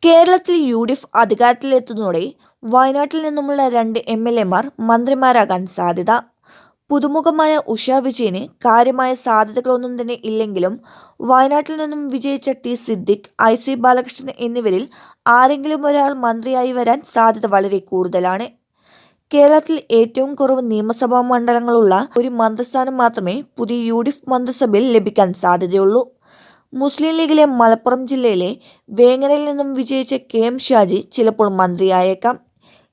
കേരളത്തിൽ യു.ഡി.എഫ് അധികാരത്തിലെത്തുന്നതോടെ വയനാട്ടിൽ നിന്നുമുള്ള 2 എം.എൽ.എമാർ മന്ത്രിമാരാകാൻ സാധ്യത. പുതുമുഖമായ ഉഷ വിജയന് കാര്യമായ സാധ്യതകളൊന്നും തന്നെ ഇല്ലെങ്കിലും വയനാട്ടിൽ നിന്നും വിജയിച്ച ടി സിദ്ദിഖ്, ഐ.സി ബാലകൃഷ്ണൻ എന്നിവരിൽ ആരെങ്കിലും ഒരാൾ മന്ത്രിയായി വരാൻ സാധ്യത വളരെ കൂടുതലാണ്. കേരളത്തിൽ ഏറ്റവും കുറവ് നിയമസഭാ മണ്ഡലങ്ങളുള്ള ഒരു മന്ത്രിസ്ഥാനം മാത്രമേ പുതിയ യു.ഡി.എഫ് മന്ത്രിസഭയിൽ ലഭിക്കാൻ സാധ്യതയുള്ളൂ. മുസ്ലിം ലീഗിലെ മലപ്പുറം ജില്ലയിലെ വേങ്ങരയിൽ നിന്നും വിജയിച്ച കെ.എം. ഷാജി ചിലപ്പോൾ മന്ത്രിയായേക്കാം.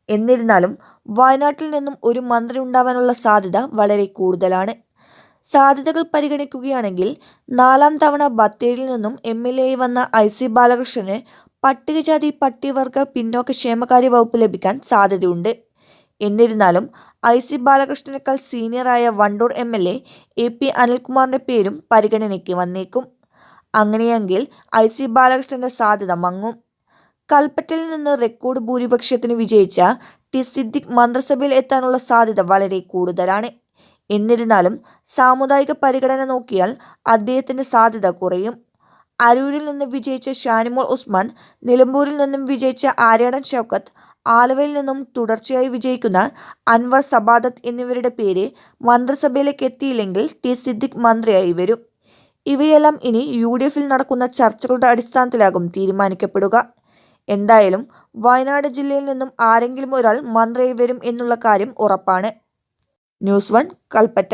എന്നിരുന്നാലും വയനാട്ടിൽ നിന്നും ഒരു മന്ത്രി ഉണ്ടാവാനുള്ള സാധ്യത വളരെ കൂടുതലാണ്. സാധ്യതകൾ പരിഗണിക്കുകയാണെങ്കിൽ 4ാം തവണ ബത്തേരിയിൽ നിന്നും എം.എൽ.എ വന്ന ഐ.സി ബാലകൃഷ്ണന് പട്ടികജാതി പട്ടികവർഗ പിന്നോക്ക ക്ഷേമകാര്യ വകുപ്പ് ലഭിക്കാൻ സാധ്യതയുണ്ട്. എന്നിരുന്നാലും ഐ.സി ബാലകൃഷ്ണനേക്കാൾ സീനിയറായ വണ്ടൂർ എം.എൽ.എ എ.പി. അനിൽകുമാറിന്റെ പേരും പരിഗണനയ്ക്ക് വന്നേക്കും. അങ്ങനെയെങ്കിൽ ഐ.സി ബാലകൃഷ്ണന്റെ സാധ്യത മങ്ങും. കൽപ്പറ്റയിൽ നിന്ന് റെക്കോർഡ് ഭൂരിപക്ഷത്തിന് വിജയിച്ച ടി സിദ്ദിഖ് മന്ത്രിസഭയിൽ എത്താനുള്ള സാധ്യത വളരെ കൂടുതലാണ്. എന്നിരുന്നാലും സാമുദായിക പരിഗണന നോക്കിയാൽ അദ്ദേഹത്തിന്റെ സാധ്യത കുറയും. അരൂരിൽ നിന്ന് വിജയിച്ച ഷാനിമോൾ ഉസ്മാൻ, നിലമ്പൂരിൽ നിന്നും വിജയിച്ച ആര്യാടൻ ഷൗക്കത്ത്, ആലുവയിൽ നിന്നും തുടർച്ചയായി വിജയിക്കുന്ന അൻവർ സബാദത്ത് എന്നിവരുടെ പേര് മന്ത്രിസഭയിലേക്ക് എത്തിയില്ലെങ്കിൽ ടി സിദ്ദിഖ് മന്ത്രിയായി വരും. ഇവയെല്ലാം ഇനി യു.ഡി.എഫിൽ നടക്കുന്ന ചർച്ചകളുടെ അടിസ്ഥാനത്തിലാകും തീരുമാനിക്കപ്പെടുക. എന്തായാലും വയനാട് ജില്ലയിൽ നിന്നും ആരെങ്കിലും ഒരാൾ മന്ത്രിയായി വരും എന്നുള്ള കാര്യം ഉറപ്പാണ്. ന്യൂസ് 1 കൽപ്പറ്റ.